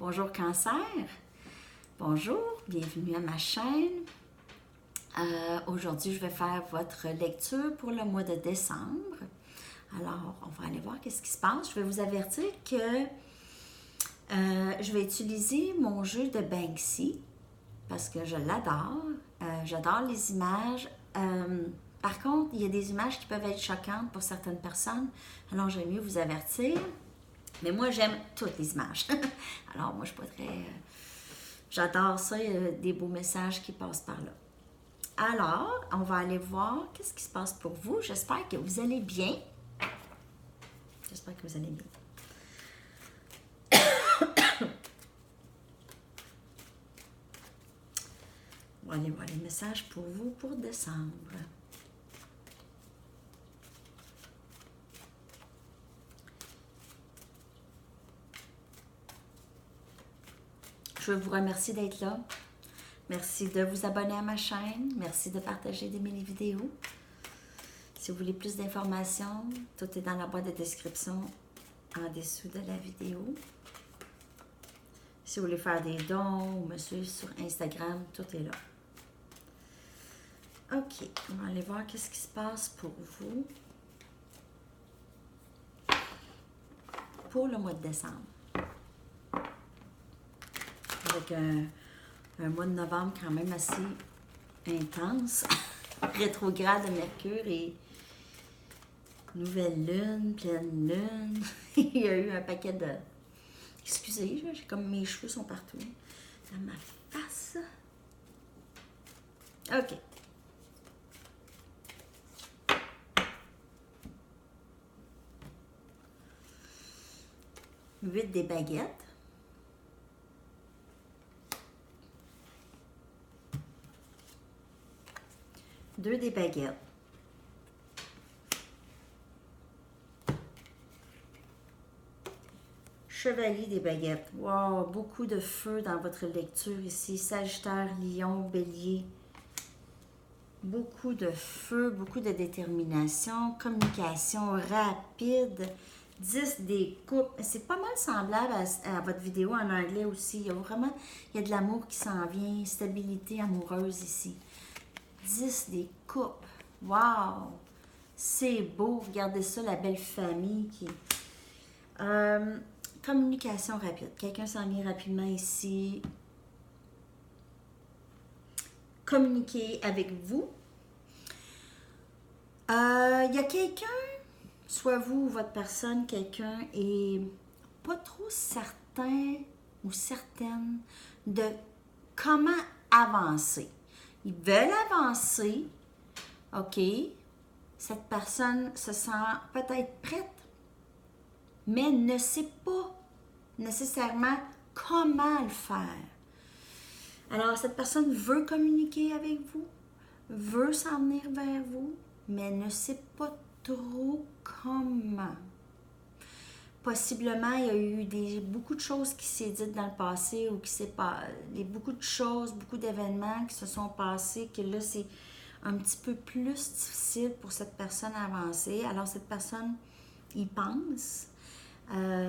Bonjour Cancer. Bonjour, bienvenue à ma chaîne. Aujourd'hui, je vais faire votre lecture pour le mois de décembre. Alors, on va aller voir qu'est-ce qui se passe. Je vais vous avertir que je vais utiliser mon jeu de Banksy parce que je l'adore. J'adore les images. Par contre, il y a des images qui peuvent être choquantes pour certaines personnes. Alors, j'aime mieux vous avertir. Mais moi, j'aime toutes les images. Alors, moi, je suis pas très... J'adore ça, il y a des beaux messages qui passent par là. Alors, on va aller voir qu'est-ce qui se passe pour vous. J'espère que vous allez bien. J'espère que vous allez bien. On va aller voir les messages pour vous pour décembre. Je vous remercie d'être là. Merci de vous abonner à ma chaîne. Merci de partager mes vidéos. Si vous voulez plus d'informations, tout est dans la boîte de description en dessous de la vidéo. Si vous voulez faire des dons ou me suivre sur Instagram, tout est là. OK, on va aller voir qu'est-ce qui se passe pour vous pour le mois de décembre. Avec un mois de novembre quand même assez intense. Rétrograde de Mercure et nouvelle lune, pleine lune. Il y a eu un paquet de... Excusez, j'ai comme mes cheveux sont partout. Dans ma face. OK. Huit des baguettes. Deux des baguettes. Chevalier des baguettes. Wow, beaucoup de feu dans votre lecture ici. Sagittaire, Lion, Bélier. Beaucoup de feu, beaucoup de détermination, communication rapide. 10 des coupes. C'est pas mal semblable à votre vidéo en anglais aussi. Il y a de l'amour qui s'en vient, stabilité amoureuse ici. 10 des coupes. Wow! C'est beau. Regardez ça, la belle famille qui... communication rapide. Quelqu'un s'en vient rapidement ici. Communiquer avec vous. Il y a quelqu'un, soit vous ou votre personne, quelqu'un est pas trop certain ou certaine de comment avancer. Ils veulent avancer, OK? Cette personne se sent peut-être prête, mais ne sait pas nécessairement comment le faire. Alors, cette personne veut communiquer avec vous, veut s'en venir vers vous, mais ne sait pas trop comment. Possiblement, il y a eu beaucoup de choses qui s'est dites dans le passé ou qui s'est pas, beaucoup de choses, beaucoup d'événements qui se sont passés que là, c'est un petit peu plus difficile pour cette personne à avancer. Alors, cette personne y pense.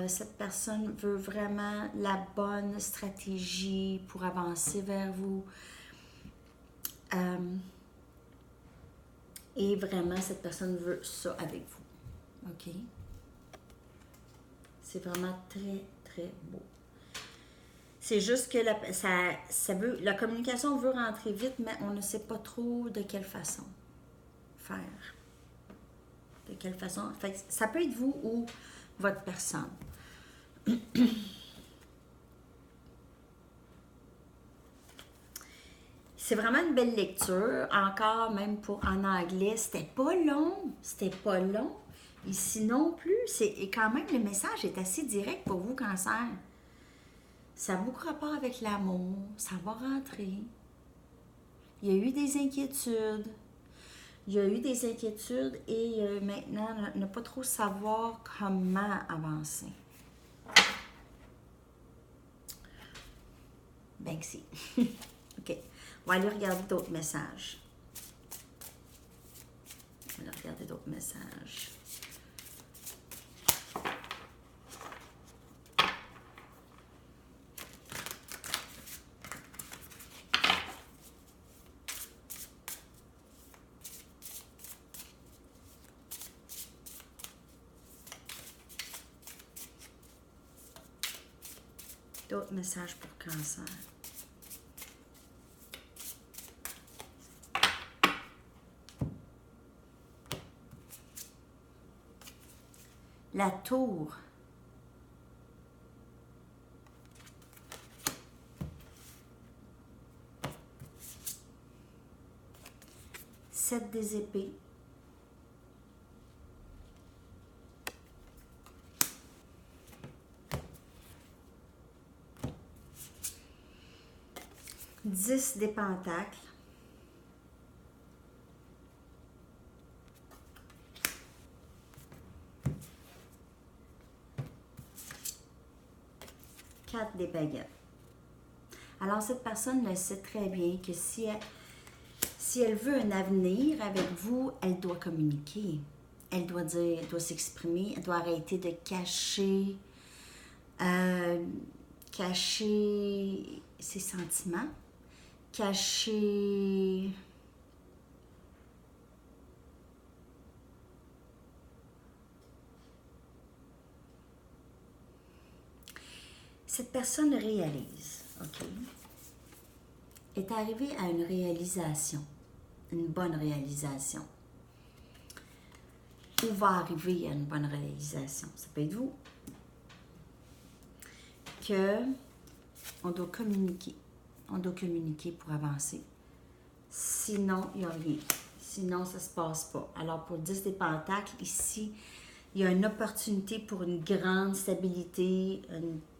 Cette personne veut vraiment la bonne stratégie pour avancer vers vous. Et vraiment, cette personne veut ça avec vous. OK? C'est vraiment très, très beau. C'est juste que la communication veut rentrer vite, mais on ne sait pas trop de quelle façon faire. De quelle façon. Fait, ça peut être vous ou votre personne. C'est vraiment une belle lecture. Encore, même en anglais, c'était pas long. C'était pas long. Ici non plus, et quand même, le message est assez direct pour vous, Cancer. Ça a beaucoup rapport avec l'amour, ça va rentrer. Il y a eu des inquiétudes. Il y a eu des inquiétudes et maintenant, ne pas trop savoir comment avancer. Banksy. OK. On va aller regarder d'autres messages. On va aller regarder d'autres messages. D'autres messages pour Cancer. La Tour. Sept des épées. Dix des pentacles. Quatre des baguettes. Alors, cette personne le sait très bien que si elle veut un avenir avec vous, elle doit communiquer. Elle doit dire, elle doit s'exprimer, elle doit arrêter de cacher ses sentiments, cacher cette personne réalise, ok, est arrivée à une réalisation, une bonne réalisation, ou va arriver à une bonne réalisation, ça peut être vous, que on doit communiquer pour avancer, sinon il n'y a rien, sinon ça ne se passe pas. Alors pour le 10 des pentacles, ici, il y a une opportunité pour une grande stabilité,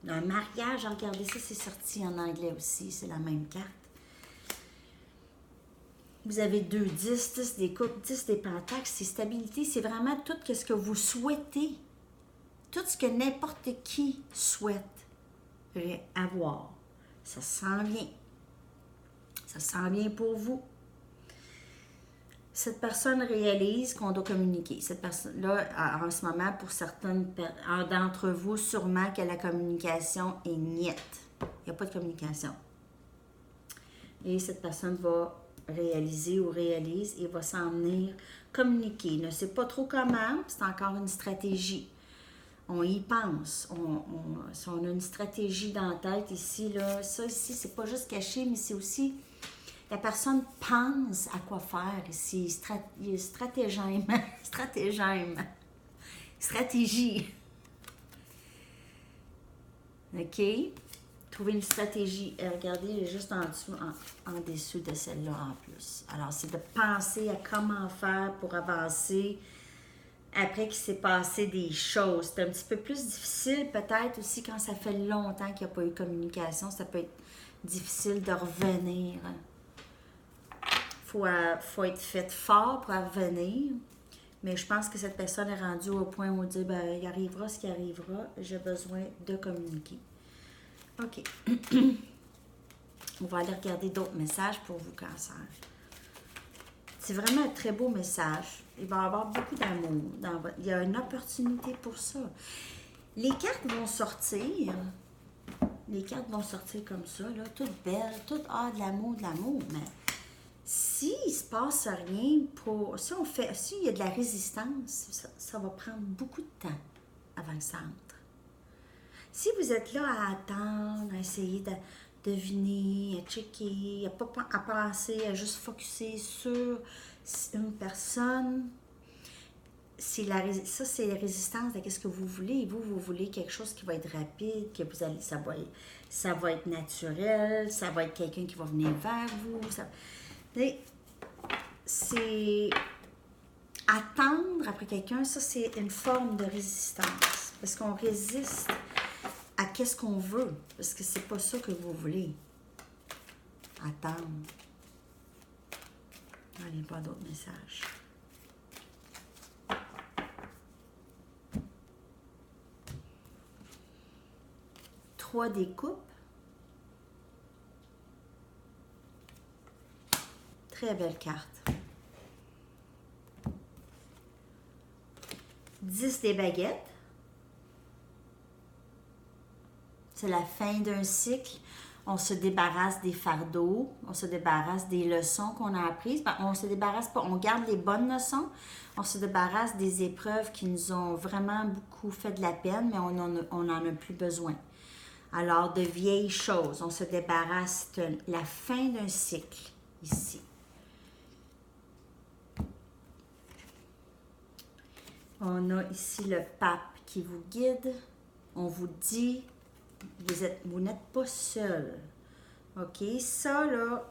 un mariage. Regardez ça, c'est sorti en anglais aussi, c'est la même carte. Vous avez 2, 10, 10 des coupes, 10 des pentacles, c'est stabilité, c'est vraiment tout ce que vous souhaitez, tout ce que n'importe qui souhaite avoir. Ça s'en vient. Ça s'en vient pour vous. Cette personne réalise qu'on doit communiquer. Cette personne-là, en ce moment, pour certaines d'entre vous, sûrement que la communication est niette. Il n'y a pas de communication. Et cette personne va réaliser ou réalise et va s'en venir communiquer. Ne sait pas trop comment, c'est encore une stratégie. On y pense. Si on a une stratégie dans la tête ici, là, ça ici, c'est pas juste caché, mais c'est aussi... La personne pense à quoi faire ici. Stratagème. Stratégie. OK? Trouver une stratégie. Regardez, elle est juste en dessous, en dessous de celle-là en plus. Alors, c'est de penser à comment faire pour avancer après qu'il s'est passé des choses. C'est un petit peu plus difficile peut-être aussi quand ça fait longtemps qu'il n'y a pas eu de communication. Ça peut être difficile de revenir. Faut être fait fort pour revenir. Mais je pense que cette personne est rendue au point où on dit, ben, il arrivera ce qui arrivera. J'ai besoin de communiquer. OK. On va aller regarder d'autres messages pour vous, Cancer. C'est vraiment un très beau message. Il va y avoir beaucoup d'amour. Il y a une opportunité pour ça. Les cartes vont sortir. Les cartes vont sortir comme ça, là, toutes belles, toutes de l'amour, mais s'il ne se passe rien s'il y a de la résistance, ça va prendre beaucoup de temps avant que ça entre. Si vous êtes là à attendre, à essayer de deviner, à checker, à penser, à juste focusser sur une personne, ça, c'est la résistance de ce que vous voulez. Vous voulez quelque chose qui va être rapide, que vous allez, ça va être naturel, ça va être quelqu'un qui va venir vers vous. C'est attendre après quelqu'un, ça c'est une forme de résistance. Parce qu'on résiste à qu'est-ce qu'on veut. Parce que c'est pas ça que vous voulez. Attendre. Allez, pas d'autres messages. Trois des coupes. Très belle carte. 10 des baguettes. C'est la fin d'un cycle. On se débarrasse des fardeaux, on se débarrasse des leçons qu'on a apprises. On se débarrasse pas, on garde les bonnes leçons. On se débarrasse des épreuves qui nous ont vraiment beaucoup fait de la peine, mais on n'en a plus besoin. Alors, de vieilles choses, on se débarrasse de la fin d'un cycle ici. On a ici le pape qui vous guide. On vous dit, vous n'êtes pas seul. OK? Ça, là,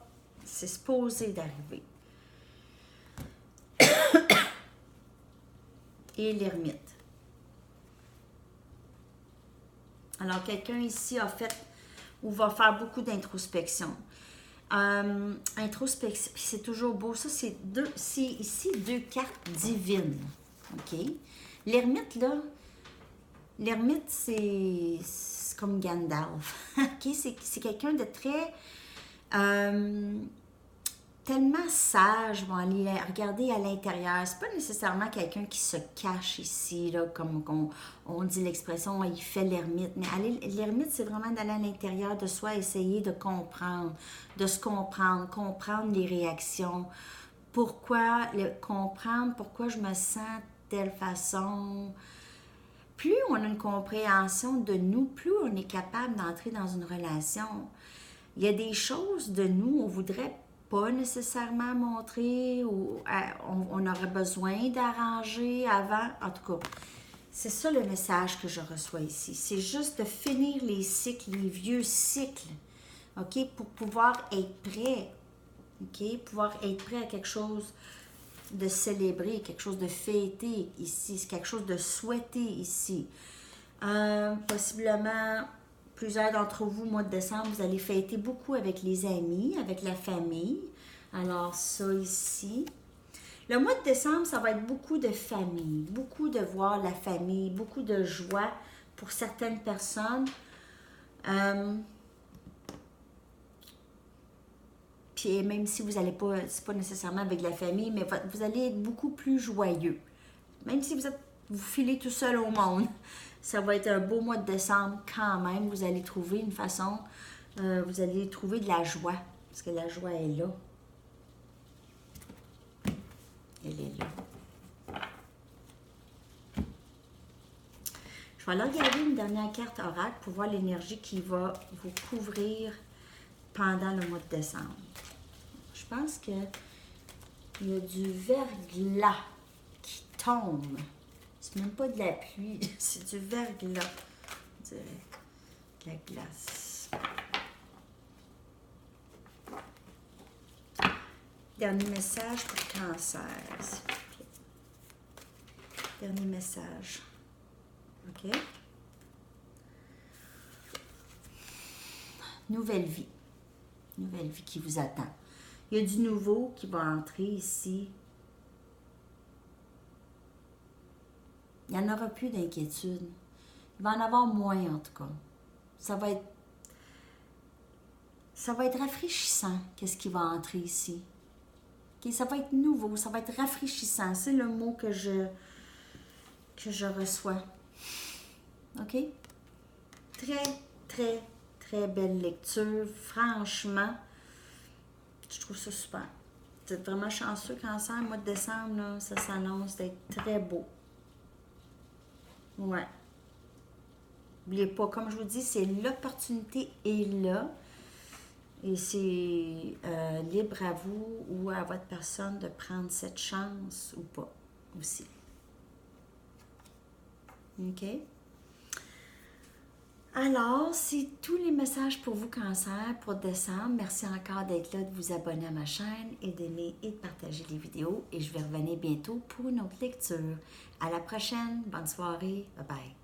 c'est supposé d'arriver. Et l'ermite. Alors, quelqu'un ici a fait ou va faire beaucoup d'introspection. Introspection, c'est toujours beau. Ça, c'est ici deux cartes divines. OK? L'ermite, là, l'ermite, c'est comme Gandalf. OK? C'est quelqu'un de très... tellement sage, vont aller regarder à l'intérieur. C'est pas nécessairement quelqu'un qui se cache ici, là, comme on dit l'expression, il fait l'ermite. Mais l'ermite, c'est vraiment d'aller à l'intérieur de soi, essayer de comprendre, de se comprendre les réactions. Comprendre pourquoi je me sens de telle façon. Plus on a une compréhension de nous, plus on est capable d'entrer dans une relation. Il y a des choses de nous, on voudrait pas nécessairement montrer ou on aurait besoin d'arranger avant. En tout cas, c'est ça le message que je reçois ici. C'est juste de finir les cycles, les vieux cycles, OK, pour pouvoir être prêt, OK, pouvoir être prêt à quelque chose de célébrer, quelque chose de fêter ici, quelque chose de souhaiter ici. Possiblement... Plusieurs d'entre vous, au mois de décembre, vous allez fêter beaucoup avec les amis, avec la famille. Alors, ça ici. Le mois de décembre, ça va être beaucoup de famille, beaucoup de voir la famille, beaucoup de joie pour certaines personnes. Puis même si vous n'allez pas, c'est pas nécessairement avec la famille, mais vous allez être beaucoup plus joyeux. Même si vous filez tout seul au monde. Ça va être un beau mois de décembre quand même. Vous allez trouver une façon, vous allez trouver de la joie. Parce que la joie est là. Elle est là. Je vais aller regarder une dernière carte oracle pour voir l'énergie qui va vous couvrir pendant le mois de décembre. Je pense que il y a du verglas qui tombe. C'est même pas de la pluie, c'est du verglas. On dirait de la glace. Dernier message pour Cancer. Okay. Dernier message. OK? Nouvelle vie. Nouvelle vie qui vous attend. Il y a du nouveau qui va entrer ici. Il n'y en aura plus d'inquiétude. Il va en avoir moins, en tout cas. Ça va être rafraîchissant, qu'est-ce qui va entrer ici. Okay? Ça va être nouveau, ça va être rafraîchissant. C'est le mot que je reçois. OK? Très, très, très belle lecture. Franchement, je trouve ça super. Vous êtes vraiment chanceux, Cancer. Le mois de décembre, là, ça s'annonce d'être très beau. Ouais. N'oubliez pas, comme je vous dis, c'est l'opportunité est là. Et c'est libre à vous ou à votre personne de prendre cette chance ou pas aussi. OK? Alors, c'est tous les messages pour vous, Cancer, pour décembre. Merci encore d'être là, de vous abonner à ma chaîne et d'aimer et de partager les vidéos. Et je vais revenir bientôt pour une autre lecture. À la prochaine. Bonne soirée. Bye bye.